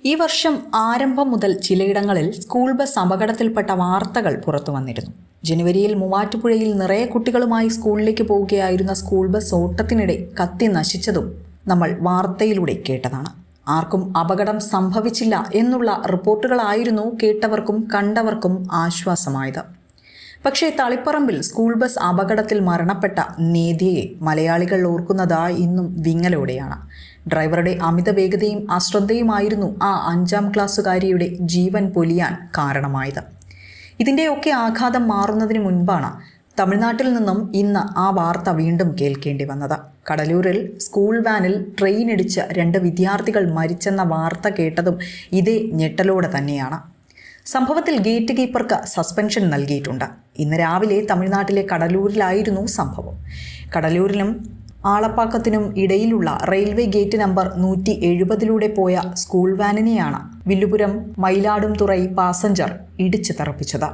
ഈ വർഷം ആരംഭം മുതൽ ചിലയിടങ്ങളിൽ സ്കൂൾ ബസ് അപകടത്തിൽപ്പെട്ട വാർത്തകൾ പുറത്തു വന്നിരുന്നു. ജനുവരിയിൽ മൂവാറ്റുപുഴയിൽ നിറയെ കുട്ടികളുമായി സ്കൂളിലേക്ക് പോവുകയായിരുന്ന സ്കൂൾ ബസ് ഓട്ടത്തിനിടെ കത്തി നശിച്ചതും നമ്മൾ വാർത്തയിലൂടെ കേട്ടതാണ്. ആർക്കും അപകടം സംഭവിച്ചില്ല എന്നുള്ള റിപ്പോർട്ടുകളായിരുന്നു കേട്ടവർക്കും കണ്ടവർക്കും ആശ്വാസമായത്. പക്ഷേ തളിപ്പറമ്പിൽ സ്കൂൾ ബസ് അപകടത്തിൽ മരണപ്പെട്ട നേധ്യയെ മലയാളികൾ ഓർക്കുന്നത് ഇന്നും വിങ്ങലോടെയാണ്. ഡ്രൈവറുടെ അമിത വേഗതയും അശ്രദ്ധയുമായിരുന്നു ആ 5ാം ക്ലാസ്സുകാരിയുടെ ജീവൻ പൊലിയാൻ കാരണമായത്. ഇതിൻ്റെയൊക്കെ ആഘാതം മാറുന്നതിന് മുൻപാണ് തമിഴ്നാട്ടിൽ നിന്നും ഇന്ന് ആ വാർത്ത വീണ്ടും കേൾക്കേണ്ടി വന്നത്. കടലൂരിൽ സ്കൂൾ വാനിൽ ട്രെയിൻ ഇടിച്ച് 2 വിദ്യാർത്ഥികൾ മരിച്ചെന്ന വാർത്ത കേട്ടതും ഇതേ ഞെട്ടലോടെ തന്നെയാണ്. സംഭവത്തിൽ ഗേറ്റ് കീപ്പർക്ക് സസ്പെൻഷൻ നൽകിയിട്ടുണ്ട്. ഇന്ന് രാവിലെ തമിഴ്നാട്ടിലെ കടലൂരിലായിരുന്നു സംഭവം. കടലൂരിനും ആളപ്പാക്കത്തിനും ഇടയിലുള്ള റെയിൽവേ ഗേറ്റ് നമ്പർ 170 പോയ സ്കൂൾ വാനിനെയാണ് വില്ലുപുരം മയിലാടുംതുറൈ പാസഞ്ചർ ഇടിച്ചു തെറിപ്പിച്ചത്.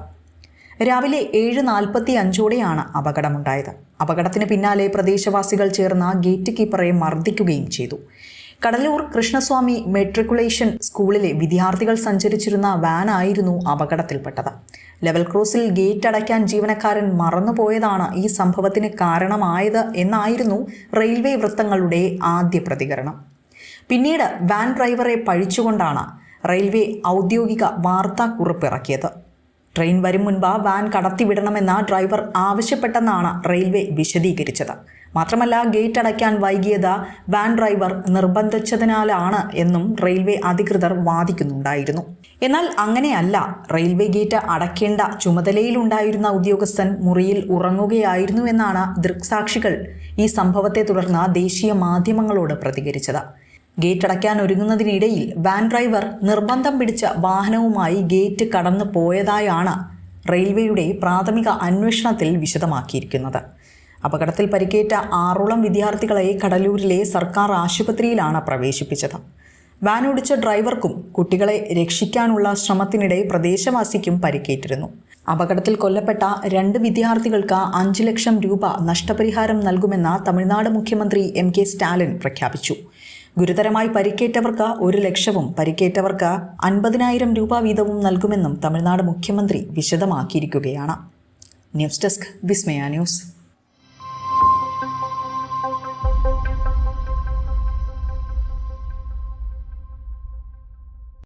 രാവിലെ 7:45 അപകടമുണ്ടായത്. അപകടത്തിന് പിന്നാലെ പ്രദേശവാസികൾ ചേർന്ന ഗേറ്റ് കീപ്പറെ മർദ്ദിക്കുകയും ചെയ്തു. കടലൂർ കൃഷ്ണസ്വാമി മെട്രിക്കുലേഷൻ സ്കൂളിലെ വിദ്യാർത്ഥികൾ സഞ്ചരിച്ചിരുന്ന വാനായിരുന്നു അപകടത്തിൽപ്പെട്ടത്. ലെവൽ ക്രോസിൽ ഗേറ്റ് അടയ്ക്കാൻ ജീവനക്കാരൻ മറന്നുപോയതാണ് ഈ സംഭവത്തിന് കാരണമായത് എന്നായിരുന്നു റെയിൽവേ വൃത്തങ്ങളുടെ ആദ്യ പ്രതികരണം. പിന്നീട് വാൻ ഡ്രൈവറെ പഴിച്ചുകൊണ്ടാണ് റെയിൽവേ ഔദ്യോഗിക വാർത്താക്കുറിപ്പിറക്കിയത്. ട്രെയിൻ വരും മുൻപ് വാൻ കടത്തിവിടണമെന്ന ഡ്രൈവർ ആവശ്യപ്പെട്ടെന്നാണ് റെയിൽവേ വിശദീകരിച്ചത്. മാത്രമല്ല, ഗേറ്റ് അടയ്ക്കാൻ വൈകിയത് വാൻ ഡ്രൈവർ നിർബന്ധിച്ചതിനാലാണ് എന്നും റെയിൽവേ അധികൃതർ വാദിക്കുന്നുണ്ടായിരുന്നു. എന്നാൽ അങ്ങനെയല്ല. റെയിൽവേ ഗേറ്റ് അടയ്ക്കേണ്ട ചുമതലയിലുണ്ടായിരുന്ന ഉദ്യോഗസ്ഥൻ മുറിയിൽ ഉറങ്ങുകയായിരുന്നു എന്നാണ് ദൃക്സാക്ഷികൾ ഈ സംഭവത്തെ തുടർന്ന് ദേശീയ മാധ്യമങ്ങളോട് പ്രതികരിച്ചത്. ഗേറ്റ് അടയ്ക്കാൻ ഒരുങ്ങുന്നതിനിടയിൽ വാൻ ഡ്രൈവർ നിർബന്ധം പിടിച്ച വാഹനവുമായി ഗേറ്റ് കടന്നു പോയതായാണ് റെയിൽവേയുടെ പ്രാഥമിക അന്വേഷണത്തിൽ വിശദമാക്കിയിരിക്കുന്നത്. അപകടത്തിൽ പരിക്കേറ്റ 6ഓളം വിദ്യാർത്ഥികളെ കടലൂരിലെ സർക്കാർ ആശുപത്രിയിലാണ് പ്രവേശിപ്പിച്ചത്. വാൻ ഓടിച്ച ഡ്രൈവർക്കും കുട്ടികളെ രക്ഷിക്കാനുള്ള ശ്രമത്തിനിടെ പ്രദേശവാസിക്കും പരിക്കേറ്റിരുന്നു. അപകടത്തിൽ കൊല്ലപ്പെട്ട 2 വിദ്യാർത്ഥികൾക്ക് 5 ലക്ഷം രൂപ നഷ്ടപരിഹാരം നൽകുമെന്ന് തമിഴ്നാട് മുഖ്യമന്ത്രി MK സ്റ്റാലിൻ പ്രഖ്യാപിച്ചു. ഗുരുതരമായി പരിക്കേറ്റവർക്ക് 1 ലക്ഷവും പരിക്കേറ്റവർക്ക് 50,000 രൂപ വീതവും നൽകുമെന്നും തമിഴ്നാട് മുഖ്യമന്ത്രി വിശദമാക്കിയിരിക്കുകയാണ്. ന്യൂസ് ഡെസ്ക് വിസ്മയ ന്യൂസ്.